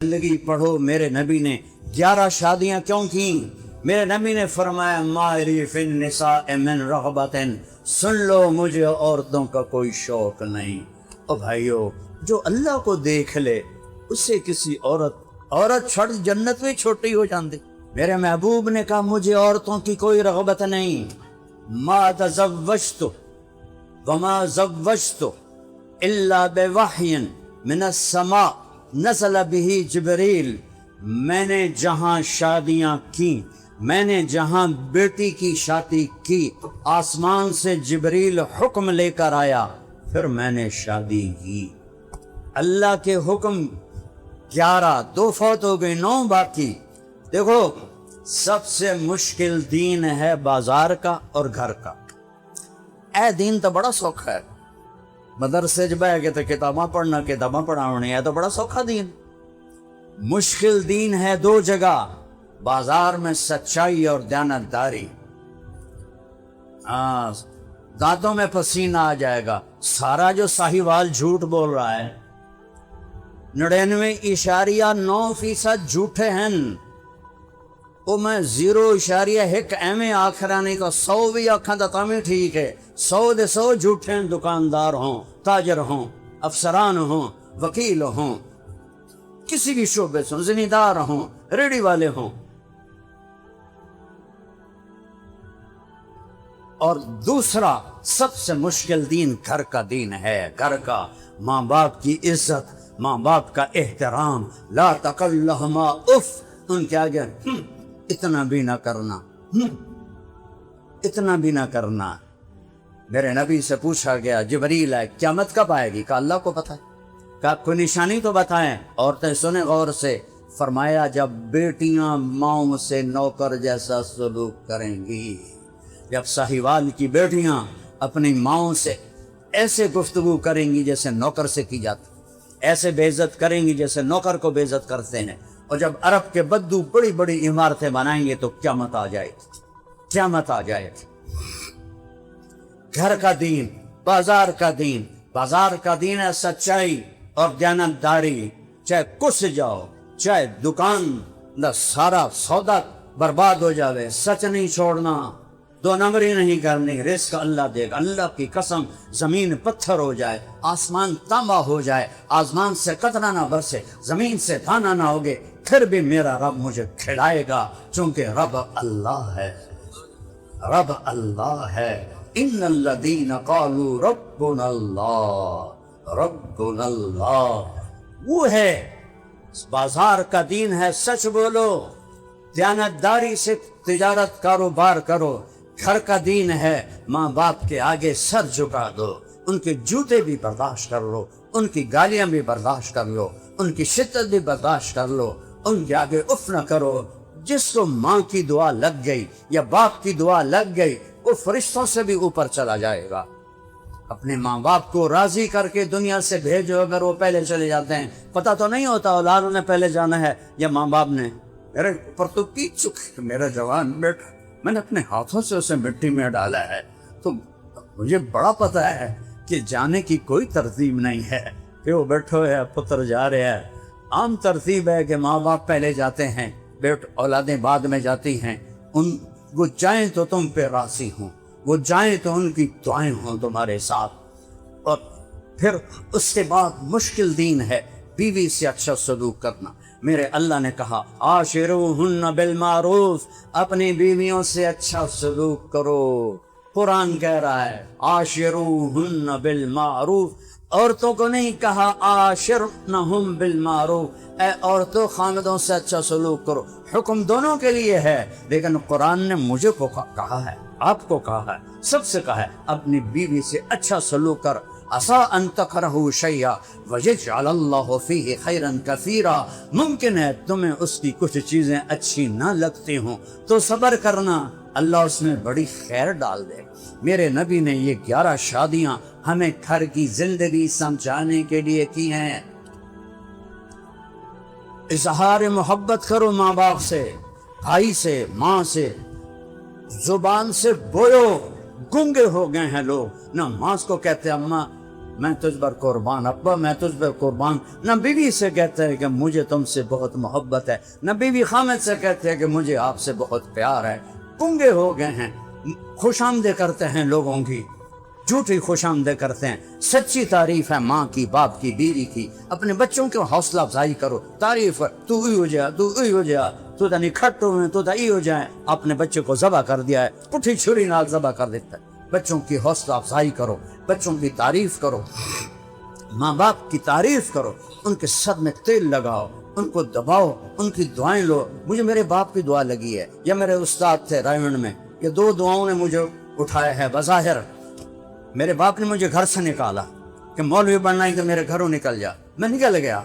زندگی پڑھو میرے نبی نے 11 شادیاں کیوں کی؟ میرے نبی نے فرمایا ماہری فی النساء من رغبتن، سن لو مجھے عورتوں کا کوئی شوق نہیں۔ او بھائیو، جو اللہ کو دیکھ لے اسے کسی عورت چھڑ جنت میں چھوٹی ہو جاندی۔ میرے محبوب نے کہا مجھے عورتوں کی کوئی رغبت نہیں، ما تزوجت وما زوجت الا بوحی من السماء نزل به جبریل۔ میں نے جہاں شادیاں کی، میں نے جہاں بیٹی کی شادی کی، آسمان سے جبریل حکم لے کر آیا، پھر میں نے شادی کی۔ اللہ کے حکم 11، 2 فوت ہو گئی، 9 باقی۔ دیکھو سب سے مشکل دین ہے بازار کا اور گھر کا۔ اے دین تو بڑا سوکھا ہے، مدرسے جب ہے کہ تو کتاباں پڑھنا، کتاباں پڑھاؤنی ہے تو بڑا سوکھا دین۔ مشکل دین ہے 2 جگہ، بازار میں سچائی اور دیانتداری۔ دانتوں میں پسینہ آ جائے گا، سارا جو ساہیوال جھوٹ بول رہا ہے 99.9% جھوٹے ہیں، وہ میں 0.1 ایویں آخرا نہیں کا 100 بھی آکھاں دا تاں ٹھیک ہے۔ 100 دے 100 جھوٹے ہیں، دکاندار ہوں، تاجر ہوں، افسران ہوں، وکیل ہوں، کسی بھی شعبے سے، زمیندار ہوں، ریڑی والے ہوں۔ اور دوسرا سب سے مشکل دین گھر کا دین ہے، گھر کا، ماں باپ کی عزت، ماں باپ کا احترام، لا تقل لہما اف، ان کے آگے اتنا بھی نہ کرنا، اتنا بھی نہ کرنا۔ میرے نبی سے پوچھا گیا جبریل ہے قیامت کب آئے گی؟ کہا اللہ کو پتہ ہے۔ کہا کوئی نشانی تو بتائیں۔ عورتیں سنیں غور سے، فرمایا جب بیٹیاں ماؤں سے نوکر جیسا سلوک کریں گی، جب ساہیوال کی بیٹیاں اپنی ماؤں سے ایسے گفتگو کریں گی جیسے نوکر سے کی جاتی، ایسے بے عزت کریں گی جیسے نوکر کو بے عزت کرتے ہیں، اور جب عرب کے بدو بڑی بڑی عمارتیں بنائیں گے تو قیامت آ جائے گی، قیامت آ جائے گی۔ گھر کا دین، بازار کا دین، بازار کا دین ہے سچائی اور دیانتداری۔ چاہے کس جاؤ، چاہے دکان دا سارا سودا برباد ہو جاوے، سچ نہیں چھوڑنا، 2 نمبری نہیں کرنی، رزق اللہ دے گا۔ اللہ کی قسم زمین پتھر ہو جائے، آسمان تانبا ہو جائے، آسمان سے قطرہ نہ برسے، زمین سے دانا نہ ہوگے، پھر بھی میرا رب مجھے کھلائے گا، چونکہ رب اللہ ہے، رب اللہ ہے۔ ان الذین قالوا ربنا اللہ، ربنا اللہ، وہ ہے۔ بازار کا دین ہے سچ بولو، دیانتداری سے تجارت کاروبار کرو۔ گھر کا دین ہے ماں باپ کے آگے سر جھکا دو، ان کے جوتے بھی برداشت کر لو، ان کی گالیاں بھی برداشت کر لو، ان کی شدت بھی برداشت کر لو، ان کے آگے اف نہ کرو۔ جس کو ماں کی دعا لگ گئی یا باپ کی دعا لگ گئی وہ فرشتوں سے بھی اوپر چلا جائے گا۔ اپنے ماں باپ کو راضی کر کے دنیا سے بھیجو، اگر وہ پہلے چلے جاتے ہیں، پتہ تو نہیں ہوتا اولاد نے پہلے جانا ہے یا ماں باپ نے۔ میرے اوپر تو کی چک میرا جوان بیٹا، میں نے اپنے ہاتھوں سے اسے مٹی میں ڈالا ہے، تو مجھے بڑا پتہ ہے کہ جانے کی کوئی ترتیب نہیں ہے کہ وہ بیٹھو ہے پتر جا رہے ہے۔ عام ترتیب ہے کہ ماں باپ پہلے جاتے ہیں، اولادیں بعد میں جاتی ہیں۔ وہ جائیں تو تم پہ راضی ہوں، وہ جائیں تو ان کی دعائیں ہوں تمہارے ساتھ۔ اور پھر اس کے بعد مشکل دین ہے بیوی سے اچھا سلوک کرنا۔ میرے اللہ نے کہا عاشروہن بالمعروف، اپنی بیویوں سے اچھا سلوک کرو۔ قرآن کہہ رہا ہے عاشروہن بالمعروف، عورتوں کو نہیں کہا عاشرنہم بالمعروف، اے عورتوں خاندوں سے اچھا سلوک کرو۔ حکم دونوں کے لیے ہے، لیکن قرآن نے مجھے کو کہا ہے، آپ کو کہا ہے، سب سے کہا ہے اپنی بیوی سے اچھا سلوک کر۔ عسیٰ ان تکرہوا شیئا ویجعل اللہ فیہ خیرا کثیرا، ممکن ہے تمہیں اس کی کچھ چیزیں اچھی نہ لگتی ہوں تو صبر کرنا، اللہ اس میں بڑی خیر ڈال دے۔ میرے نبی نے یہ 11 شادیاں ہمیں گھر کی زندگی سمجھانے کے لیے کی ہیں۔ اظہار محبت کرو ماں باپ سے، بھائی سے، ماں سے، زبان سے بولو۔ گنگے ہو گئے ہیں لوگ، نہ ماں کو کہتے اماں میں تجھ پر قربان، ابا میں تجھ پر قربان۔ نہ بیوی سے کہتے ہیں کہ مجھے تم سے بہت محبت ہے، نہ بیوی خامد سے کہتے ہیں کہ مجھے آپ سے بہت پیار ہے۔ گنگے ہو گئے ہیں، خوش آمدید کرتے ہیں لوگوں کی، جھوٹی خوش آمدید کرتے ہیں۔ سچی تعریف ہے ماں کی، باپ کی، بیوی کی۔ اپنے بچوں کی حوصلہ افزائی کرو، تعریف، تو ای ہو جا، تو ای ہو جا، تو تا نہیں کھٹو میں، تو تا ای ہو جائے۔ اپنے بچے کو ذبح کر دیا ہے، پٹھی چھری نال ذبح کر دیتا ہے۔ بچوں کی حوصلہ افزائی کرو، بچوں کی تعریف کرو، ماں باپ کی تعریف کرو، ان کے سر میں تیل لگاؤ، ان کو دباؤ، ان کی دعائیں لو۔ مجھے میرے باپ کی دعا لگی ہے، یا میرے استاد تھے رائمنڈ میں، یہ دو دعاؤں نے مجھے اٹھایا ہے۔ بظاہر میرے باپ نے مجھے گھر سے نکالا کہ مولوی بننا ہے کہ میرے گھروں نکل جا، میں نکل گیا۔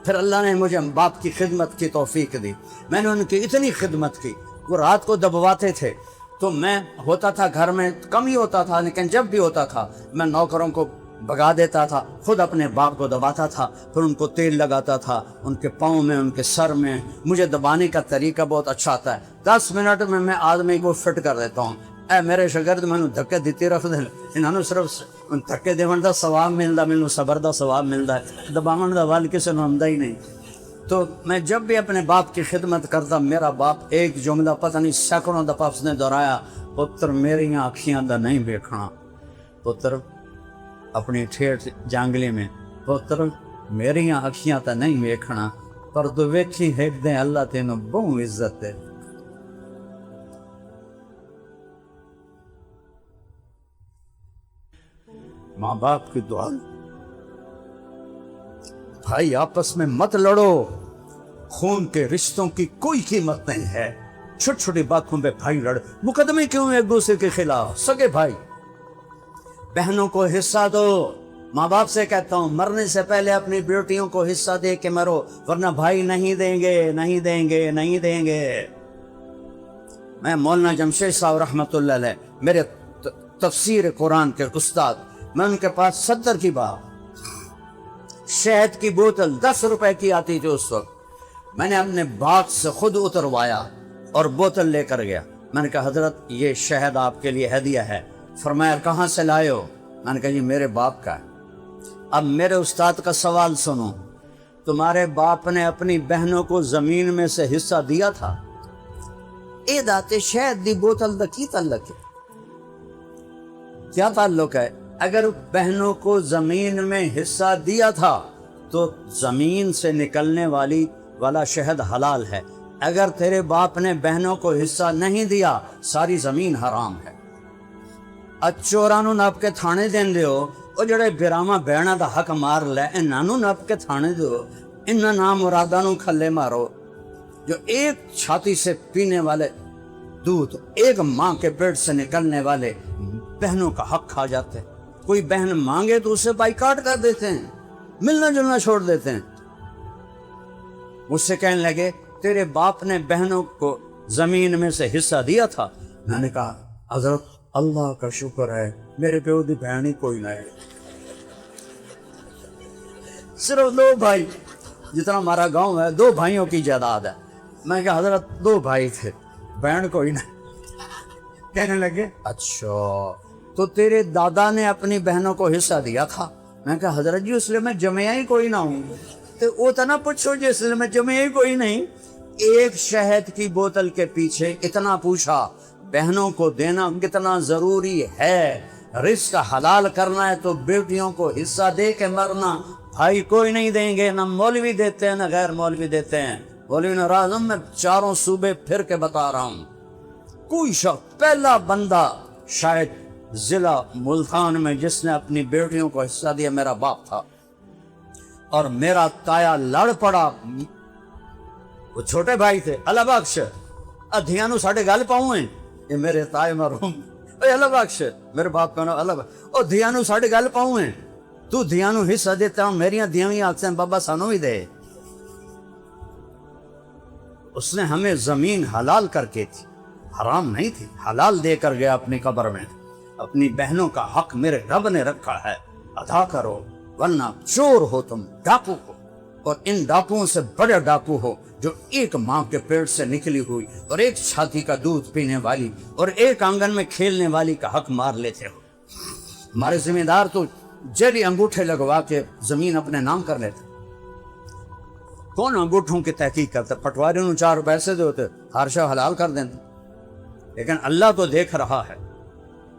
پھر اللہ نے مجھے باپ کی خدمت کی توفیق دی، میں نے ان کی اتنی خدمت کی، وہ رات کو دبواتے تھے تو میں ہوتا تھا گھر میں، کم ہی ہوتا تھا لیکن جب بھی ہوتا تھا میں نوکروں کو بھگا دیتا تھا، خود اپنے باپ کو دباتا تھا، پھر ان کو تیل لگاتا تھا ان کے پاؤں میں، ان کے سر میں۔ مجھے دبانے کا طریقہ بہت اچھا آتا ہے، 10 منٹ میں آدمی کو فٹ کر دیتا ہوں۔ اے میرے شاگرد میں دھکے دیتے رکھ دیں، انہوں صرف دھکے دیون دا ثواب ملتا، مینوں صبر دا ثواب ملتا ہے، دباون دا ول کسی نوں آمدا ہی نہیں۔ تو میں جب بھی اپنے باپ کی خدمت کرتا، میرا باپ ایک جملہ پتہ نہیں سینکڑوں دفعہ اس نے دہرایا، پتر میریاں اکھیاں دا نہیں ویکھنا، پتر اپنی ٹھیٹھ جانگلی میں، پتر میریاں اکھیاں تا نہیں ویکھنا، پر تو ویکھی ایک دن اللہ تینوں بہت عزت دے۔ ماں باپ کی دعا، بھائی آپس میں مت لڑو، خون کے رشتوں کی کوئی قیمت نہیں ہے۔ چھوٹی چھوٹی باتوں پہ بھائی لڑ، مقدمے کیوں ایک دوسرے کے خلاف؟ سگے بھائی بہنوں کو حصہ دو۔ ماں باپ سے کہتا ہوں مرنے سے پہلے اپنی بیٹیوں کو حصہ دے کے مرو، ورنہ بھائی نہیں دیں گے، نہیں دیں گے، نہیں دیں گے۔ میں مولانا جمشید صاحب رحمۃ اللہ علیہ، میرے تفسیر قرآن کے استاد، میں ان کے پاس 70 کی بار شہد کی بوتل 10 روپے کی آتی تھی اس وقت، میں نے اپنے باغ سے خود اتروایا اور بوتل لے کر گیا۔ میں نے کہا حضرت یہ شہد آپ کے لیے ہدیہ ہے۔ فرمایا کہاں سے لائے ہو؟ میں نے کہا جی میرے باپ کا ہے۔ اب میرے استاد کا سوال سنو، تمہارے باپ نے اپنی بہنوں کو زمین میں سے حصہ دیا تھا؟ اے داتے شہد دی بوتل دا کی تعلق ہے؟ کیا تعلق ہے؟ اگر بہنوں کو زمین میں حصہ دیا تھا تو زمین سے نکلنے والا شہد حلال ہے۔ اگر تیرے باپ نے بہنوں کو حصہ نہیں دیا، ساری زمین حرام ہے۔ چورانو نپ کے تھانے دین دیو، او جڑے براما بہنا دا حق مار لے، انہاں نپ کے تھانے دیو، انہاں نام مراداں نو کھلے مارو۔ جو ایک چھاتی سے پینے والے دودھ، ایک ماں کے پیٹ سے نکلنے والے بہنوں کا حق کھا جاتے ہیں۔ کوئی بہن مانگے تو اسے بائیکاٹ کر دیتے ہیں، ملنا جلنا چھوڑ دیتے ہیں۔ مجھ سے کہنے لگے تیرے باپ نے بہنوں کو زمین میں سے حصہ دیا تھا؟ میں نے کہا حضرت اللہ کا شکر ہے میرے پیو دی بہن ہی کوئی نہ ہے، صرف 2 بھائی، جتنا ہمارا گاؤں ہے 2 بھائیوں کی جائیداد ہے۔ میں کہا حضرت 2 بھائی تھے، بہن کوئی نہ۔ کہنے لگے اچھا تو تیرے دادا نے اپنی بہنوں کو حصہ دیا تھا؟ میں کہا حضرت جی اس لیے میں جمعہ ہی کوئی نہ ہوں۔ تو وہ تو نہ پوچھو جی اس لیے میں جمعہ ہی کوئی نہیں۔ ایک شہد کی بوتل کے پیچھے اتنا پوچھا، بہنوں کو دینا کتنا ضروری ہے۔ رزق حلال کرنا ہے تو بیٹیوں کو حصہ دے کے مرنا۔ بھائی کوئی نہیں دیں گے، نہ مولوی دیتے ہیں نہ غیر مولوی دیتے ہیں۔ مولوی ناراض ہوں، میں 4 صوبے پھر کے بتا رہا ہوں۔ کوئی شخص، پہلا بندہ شاید ضلع ملتان میں جس نے اپنی بیٹیوں کو حصہ دیا میرا باپ تھا، اور میرا تایا لڑ پڑا۔ وہ چھوٹے بھائی تھے، اللہ بخش دھیانو ساڑھے گل پاؤں ہیں، یہ میرے تائے مرحوم، اے اللہ بخش میرے باپ کا نام اللہ بخش، او دھیانو ساڑھے گل پاؤں ہیں، تو دھیانو حصہ دیتا ہوں، میریاں دیاں آکھتے ہیں بابا سانو بھی دے۔ اس نے ہمیں زمین حلال کر کے تھی، حرام نہیں تھی، حلال دے کر گیا اپنی قبر میں۔ اپنی بہنوں کا حق میرے رب نے رکھا ہے، ادا کرو، ورنہ چور ہو تم، ڈاکو ہو، اور ان ڈاکوؤں سے بڑے ڈاکو ہو جو ایک ماں کے پیٹ سے نکلی ہوئی اور ایک چھاتی کا دودھ پینے والی اور ایک آنگن میں کھیلنے والی کا حق مار لیتے ہو۔ ہمارے ذمہ دار تو جلی انگوٹھے لگوا کے زمین اپنے نام کر لیتے. کون انگوٹھوں کی تحقیق کرتا؟ پٹواری انہوں 4 پیسے دے ہوتے ہر شے حلال کر دیتے. لیکن اللہ تو دیکھ رہا ہے.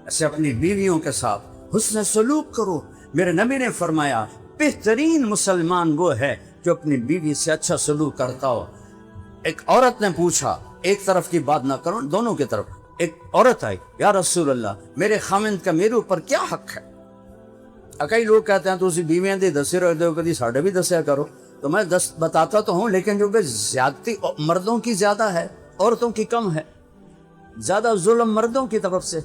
ایسے اپنی بیویوں کے ساتھ حسن سلوک کرو. میرے نبی نے فرمایا بہترین مسلمان وہ ہے جو اپنی بیوی سے اچھا سلوک کرتا ہو. ایک عورت نے پوچھا، ایک طرف کی بات نہ کرو، دونوں کی طرف. ایک عورت آئی، یا رسول اللہ میرے خامند کا میرے اوپر کیا حق ہے؟ کئی لوگ کہتے ہیں تو اسی بیویاں دی دسے رہے ہو، کدی ساڑھے بھی دسیا کرو. تو میں بتاتا تو ہوں، لیکن جو کہ زیادتی مردوں کی زیادہ ہے، عورتوں کی کم ہے. زیادہ ظلم مردوں کی طرف سے،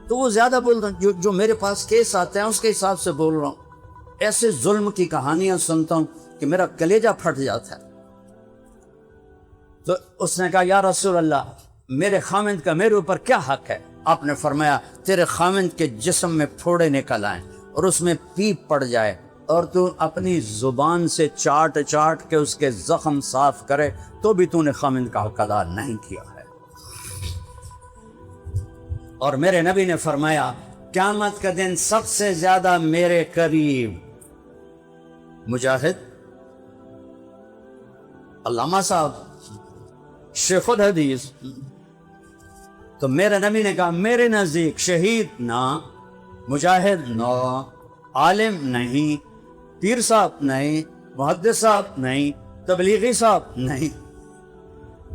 تو وہ زیادہ بول رہے ہیں. جو میرے پاس کیس آتے ہیں اس کے حساب سے بول رہا ہوں. ایسے ظلم کی کہانیاں سنتا ہوں کہ میرا کلیجہ پھٹ جاتا ہے. تو اس نے کہا یا رسول اللہ میرے خامند کا میرے اوپر کیا حق ہے؟ آپ نے فرمایا تیرے خامند کے جسم میں پھوڑے نکل آئیں اور اس میں پیپ پڑ جائے اور تو اپنی زبان سے چاٹ کے اس کے زخم صاف کرے تو بھی تو نے خامند کا حق ادا نہیں کیا ہے. اور میرے نبی نے فرمایا قیامت کا دن سب سے زیادہ میرے قریب مجاہد، علامہ صاحب، شیخ الحدیث. تو میرے نبی نے کہا میرے نزدیک شہید نہ، مجاہد نہ، عالم نہیں، پیر صاحب نہیں، محدث صاحب نہیں، تبلیغی صاحب نہیں،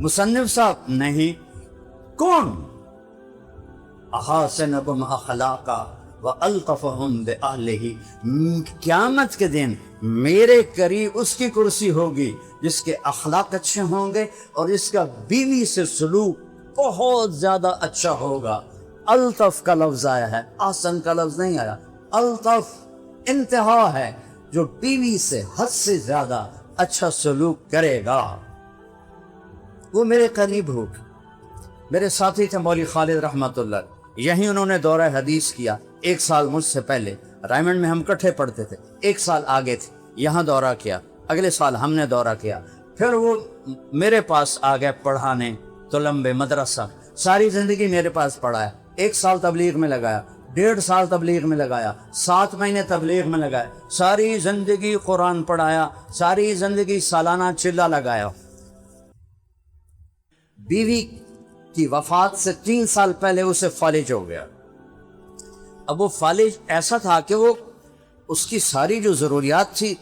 مصنف صاحب نہیں. کون؟ احاسنکم اخلاقا والطفہم بأہلہ. قیامت کے دن میرے قریب اس کی کرسی ہوگی جس کے اخلاق اچھے ہوں گے اور اس کا بیوی سے سلوک بہت زیادہ اچھا ہوگا. الطف کا لفظ آیا ہے، احسن کا لفظ نہیں آیا. الطف انتہا ہے، جو بیوی سے حد سے زیادہ اچھا سلوک کرے گا وہ میرے قریب ہوگا. میرے ساتھی تھے مولوی خالد رحمت اللہ، یہیں انہوں نے دورہ حدیث کیا 1 سال مجھ سے پہلے. رائمنڈ میں ہم کٹھے پڑھتے تھے، 1 سال آگے تھے. یہاں دورہ کیا، اگلے سال ہم نے دورہ کیا. پھر وہ میرے پاس آ گئے پڑھانے، طلب مدرسہ. ساری زندگی میرے پاس پڑھایا. 1 سال تبلیغ میں لگایا، 1.5 سال تبلیغ میں لگایا، 7 مہینے تبلیغ میں لگایا. ساری زندگی قرآن پڑھایا، ساری زندگی سالانہ چلہ لگایا. بیوی کی وفات سے 3 سال پہلے اسے فالج ہو گیا. اب وہ فالج ایسا تھا کہ وہ اس کی ساری جو ضروریات تھی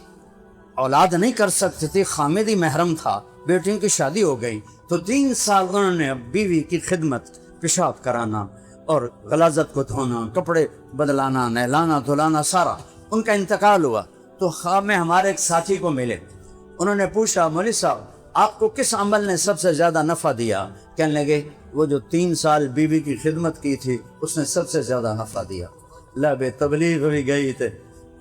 اولاد نہیں کر سکتے تھے، خامدی محرم تھا، بیٹیوں کی شادی ہو گئی. تو 3 سال انہوں نے بیوی کی خدمت، پیشاب کرانا اور غلاظت کو دھونا، کپڑے بدلانا، نہلانا دھلانا، سارا. ان کا انتقال ہوا تو خواب میں ہمارے ایک ساتھی کو ملے. انہوں نے پوچھا مولوی صاحب آپ کو کس عمل نے سب سے زیادہ نفع دیا؟ کہنے لگے وہ جو 3 سال بیوی کی خدمت کی تھی اس نے سب سے زیادہ نفع دیا. لب تبلیغ بھی گئی تھے،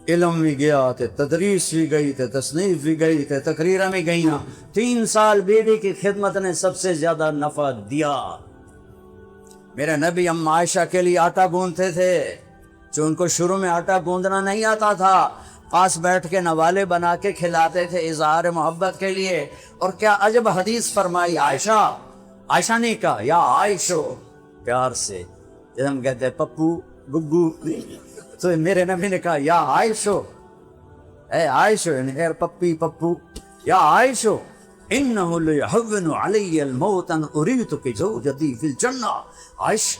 علم بھی گیا تھے، تدریس بھی گئی تھے، تصنیف بھی گئی تھے، تقریریں بھی گئی. 3 سال بیوی کی خدمت نے سب سے زیادہ نفع دیا. میرے نبی ام عائشہ کے لیے آٹا گوندتے تھے، جو ان کو شروع میں آٹا گوندنا نہیں آتا تھا، پاس بیٹھ کے نوالے بنا کے کھلاتے تھے اظہار محبت کے لیے. اور کیا عجب حدیث فرمائی، عائشہ نے کہا یا عائشو، پیار سے جب ہم کہتے ہیں پپو گگو، تو میرے نبی نے کہا یا عائشو، اے عائشو، یعنی اے پپی پپو، یا عائشو انہو لیحون علی الموت ان اریتک زوجتی فی الجنہ. عائش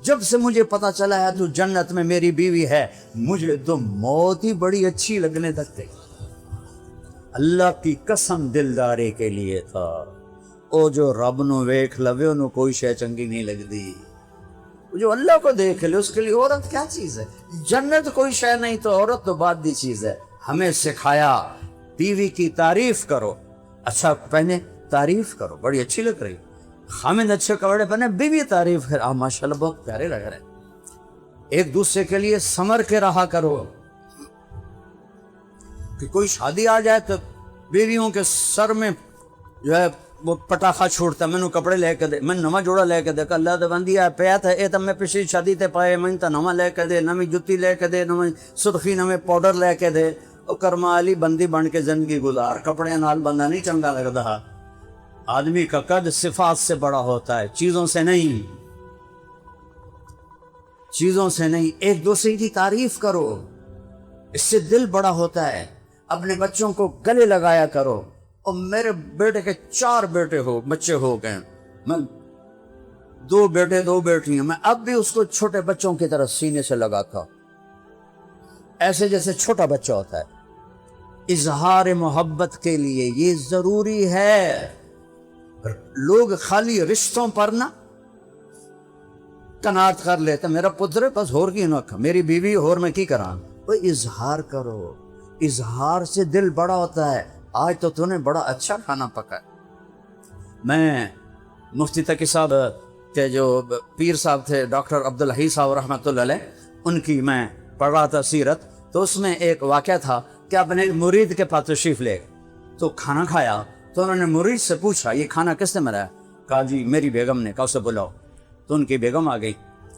جب سے مجھے پتا چلا ہے تو جنت میں میری بیوی ہے، مجھے تو موت ہی بڑی اچھی لگنے لگتی. اللہ کی قسم دلداری کے لیے تھا. او جو رب نو ویکھ لوے انہوں کوئی شے چنگی نہیں لگدی. جو اللہ کو دیکھ لے اس کے لیے عورت کیا چیز ہے؟ جنت کوئی شے نہیں تو عورت تو بعد دی چیز ہے. ہمیں سکھایا بیوی کی تعریف کرو، اچھا پہنے تعریف کرو، بڑی اچھی لگ رہی. خامد اچھے کپڑے پہنے، بیوی تعریف کر، ماشاءاللہ بہت پیارے لگ رہے. ایک دوسرے کے لیے سمر کے رہا کرو. کہ کوئی شادی آ جائے تو بیویوں کے سر میں جو ہے وہ پٹاخہ چھوڑتا، میں نے کپڑے لے کے دے، میں نواں جوڑا لے کے دے، کہ اللہ تو بندی ہے پیا تھا، اے تو میں پچھلی شادی تے پائے، میں تو نواں لے کے دے، نویں جتی لے کے دے، نویں سرخی، نویں پاؤڈر لے کے دے. اور کرما علی بندی بن کے زندگی گزار. کپڑے نال بندہ نہیں چنگا لگتا. آدمی کا قد صفات سے بڑا ہوتا ہے، چیزوں سے نہیں، چیزوں سے نہیں. ایک دوسرے کی تعریف کرو. اس سے دل بڑا ہوتا ہے. اپنے بچوں کو گلے لگایا کرو. اور میرے بیٹے کے 4 بچے ہو گئے, میں 2 بیٹے 2 بیٹیاں, میں اب بھی اس کو چھوٹے بچوں کی طرح سینے سے لگاتا ہوں, ایسے جیسے چھوٹا بچہ ہوتا ہے. اظہار محبت کے لیے یہ ضروری ہے. لوگ خالی رشتوں پر نہ کناٹ کر لیتے, میرا پتر بس ہور کی نہ, میری بیوی ہور میں کی کراں. وہ اظہار کرو, اظہار سے دل بڑا ہوتا ہے. آج تو نے بڑا اچھا کھانا پکایا. میں مفتی تقی صاحب کے جو پیر صاحب تھے ڈاکٹر عبدالحی صاحب رحمۃ اللہ علیہ, ان کی میں پڑھ رہا تھا سیرت, تو اس میں ایک واقعہ تھا کہ اپنے مرید کے پاس تشریف لے تو کھانا کھایا, تو انہوں نے مرید سے پوچھا یہ کھانا کس نے بنایا؟ کہا جی میری بیگم نے. کہا اسے بلاؤ. تو ان کی بیگم آ گئی,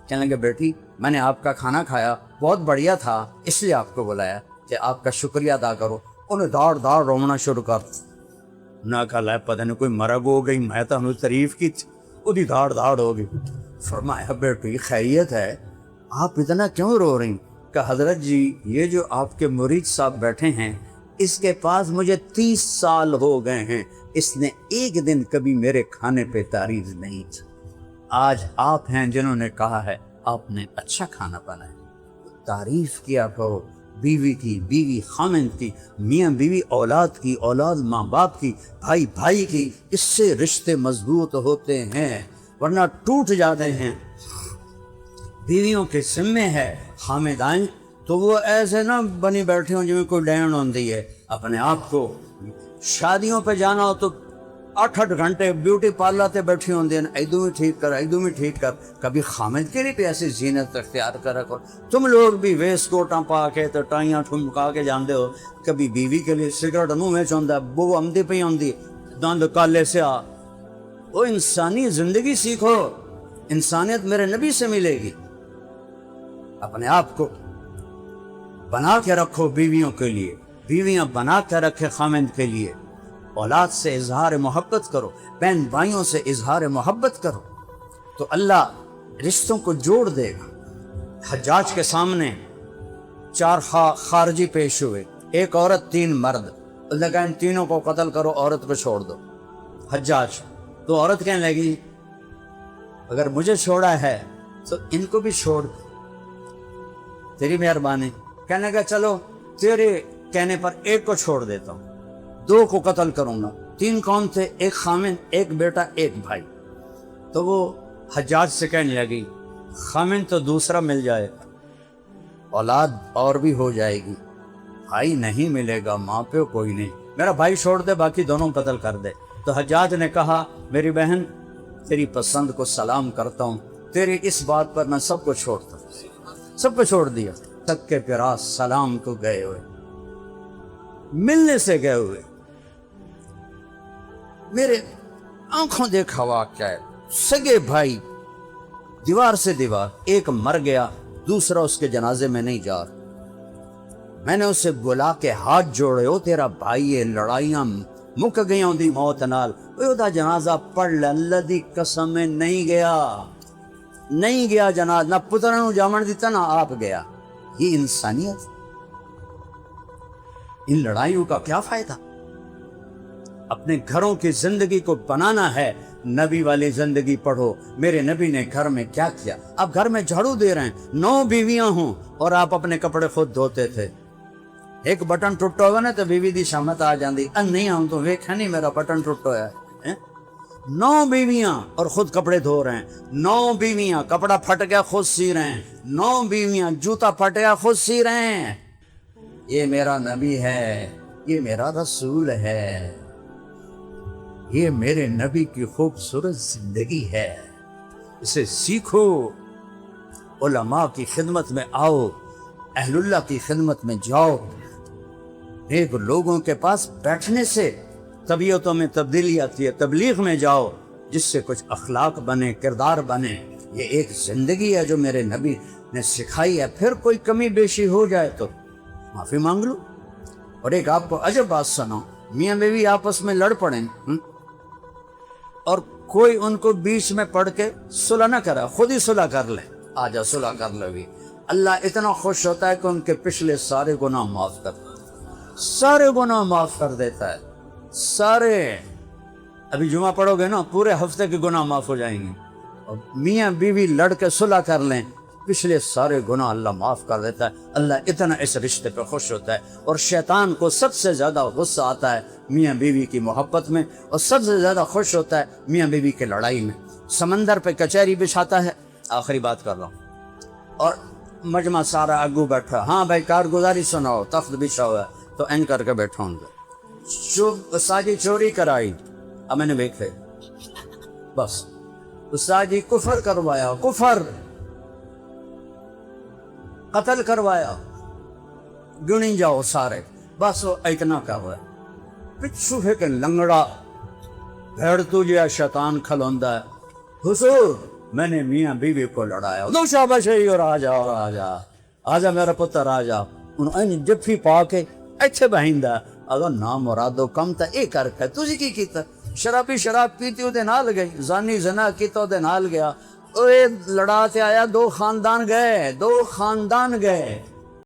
کہنے لگے بیٹی میں نے آپ کا کھانا کھایا, بہت بڑھیا تھا, اس لیے آپ کو بلایا کہ آپ کا شکریہ ادا کرو. انہیں داڑ رونا شروع کر. نہ کہا پتہ نہیں کوئی مرگ ہو گئی, میں تو ہمیں تعریف کی تھی, وہی داڑ ہو گئی. فرمایا بیٹی خیریت ہے, آپ اتنا کیوں رو رہی؟ کہ حضرت جی یہ جو آپ کے مرید صاحب بیٹھے ہیں اس کے پاس مجھے 30 سال ہو گئے ہیں, اس نے ایک دن کبھی میرے کھانے پہ تعریف نہیں کی. آج آپ ہیں جنہوں نے کہا ہے آپ نے اچھا کھانا بنایا, تعریف کیا کرو. بیوی کی, بیوی خامند کی, میاں بیوی اولاد کی, اولاد ماں باپ کی, بھائی بھائی کی, اس سے رشتے مضبوط ہوتے ہیں, ورنہ ٹوٹ جاتے ہیں. بیویوں کے ذمے ہے خامد آئیں تو وہ ایسے نہ بنی بیٹھے ہوں جنہیں کوئی ڈین ہوتی ہے. اپنے آپ کو شادیوں پہ جانا ہو تو 8 گھنٹے بیوٹی پارلر تے بیٹھی ہوں دین, ایدو میں ٹھیک کر. کبھی خامد کے لیے بھی ایسی زینت اختیار کر رکھو. تم لوگ بھی ویس کوٹاں پا کے تو ٹائیاں ٹھمکا کے جاندے ہو, کبھی بیوی کے لیے سگریٹ منہ میں چوندا, بو امدی پہ ہوندی, دند کالے سے آ. وہ انسانی زندگی سیکھو, انسانیت میرے نبی سے ملے گی. اپنے آپ کو بنا کے رکھو بیویوں کے لیے, بیویاں بنا کے رکھے خامد کے لیے. اولاد سے اظہار محبت کرو, بہن بھائیوں سے اظہار محبت کرو, تو اللہ رشتوں کو جوڑ دے گا. حجاج کے سامنے 4 خارجی پیش ہوئے, 1 عورت 3 مرد. اللہ کہا ان تینوں کو قتل کرو, عورت کو چھوڑ دو. حجاج تو عورت کہنے لگی اگر مجھے چھوڑا ہے تو ان کو بھی چھوڑ, تیری مہربانی. کہنے لگا چلو تیرے کہنے پر 1 کو چھوڑ دیتا ہوں, 2 کو قتل کروں گا. 3 کون تھے؟ 1 خامن, 1 بیٹا, 1 بھائی. تو وہ حجاج سے کہنے لگی خامن تو دوسرا مل جائے گا, اولاد اور بھی ہو جائے گی, بھائی نہیں ملے گا, ماں پہ کوئی نہیں, میرا بھائی چھوڑ دے باقی دونوں قتل کر دے. تو حجاج نے کہا میری بہن تیری پسند کو سلام کرتا ہوں, تیری اس بات پر میں سب کو چھوڑتا ہوں. سب کو چھوڑ دیا. تک کے پراس سلام کو گئے ہوئے, ملنے سے گئے ہوئے. میرے آنکھوں دیکھا واقعہ ہے, سگے بھائی دیوار سے دیوار, 1 مر گیا, دوسرا اس کے جنازے میں نہیں جا رہا. میں نے اسے بلا کے ہاتھ جوڑے, ہو تیرا بھائی ہے, لڑائیاں مک گئی ہوں دی موت نال, دا جنازہ پڑھ لے, اللہ دی قسم میں نہیں گیا جنازہ, نہ پتر نو جامن دیتا نہ آپ گیا. یہ انسانیت, ان لڑائیوں کا کیا فائدہ؟ اپنے گھروں کی زندگی کو بنانا ہے, نبی والی زندگی پڑھو. میرے نبی نے گھر میں کیا کیا؟ آپ گھر میں جھاڑو دے رہے ہیں, 9 بیویاں ہوں اور آپ اپنے کپڑے خود دھوتے تھے. 1 بٹن ٹوٹا ہوگا نا تو بیوی دی شامت آ جاندی, نہیں ہوں تو ویکھا نہیں میرا بٹن ٹوٹا ہے. 9 بیویاں اور خود کپڑے دھو رہے ہیں, 9 بیویاں کپڑا پھٹ گیا خود سی رہے ہیں, 9 بیویاں جوتا پھٹ گیا خود سی رہے ہیں. یہ میرا نبی ہے, یہ میرا رسول ہے, یہ میرے نبی کی خوبصورت زندگی ہے. اسے سیکھو, علماء کی خدمت میں آؤ, اہل اللہ کی خدمت میں جاؤ. ایک لوگوں کے پاس بیٹھنے سے طبیعتوں میں تبدیلی آتی ہے. تبلیغ میں جاؤ جس سے کچھ اخلاق بنے, کردار بنے. یہ ایک زندگی ہے جو میرے نبی نے سکھائی ہے. پھر کوئی کمی بیشی ہو جائے تو معافی مانگ لو. اور ایک آپ کو عجب بات سناؤ, میاں بیوی آپس میں لڑ پڑیں اور کوئی ان کو بیچ میں پڑھ کے صلح نہ کرا, خود ہی صلح کر لے, آجا صلح کر لے بھی. اللہ اتنا خوش ہوتا ہے کہ ان کے پچھلے سارے گناہ معاف کر دیتا ہے، سارے گناہ معاف کر دیتا ہے، سارے۔ ابھی جمعہ پڑھو گے نا، پورے ہفتے کے گناہ معاف ہو جائیں گے، اور میاں بیوی لڑ کے صلح کر لیں، پچھلے سارے گناہ اللہ معاف کر دیتا ہے۔ اللہ اتنا اس رشتے پہ خوش ہوتا ہے۔ اور شیطان کو سب سے زیادہ غصہ آتا ہے میاں بیوی کی محبت میں، اور سب سے زیادہ خوش ہوتا ہے میاں بیوی کی لڑائی میں۔ سمندر پہ کچہری بچھاتا ہے، آخری بات کر رہا ہوں، اور مجمع سارا اگو بیٹھا، ہاں بھائی کارگزاری سناؤ، تخت بچھا ہوا ہے، تو این کر کے بیٹھا ہوں گا، استاد جی چوری کرائی، اب میں نے دیکھے، بس استاد جی کفر کروایا، کفر قتل کروایا، گنی جاؤ سارے، بس وہ اتنا کر رہا ہے۔ پچھو ہے کہ لنگڑا بھیڑ تجھے شیطان کھلوندا ہے، حضور میں نے میاں بیوی کو لڑایا، دو شاباش اور آجا میرا پتر آجا، انہیں جفی پا کے اچھے بہندا، اگر نام مرادو کم تا اے کر کے تجھے کی کیتا، شرابی شراب پیتی دے نال گئی، زانی زنا کیتا دے نال گیا، اوے لڑا تے آیا، دو خاندان گئے،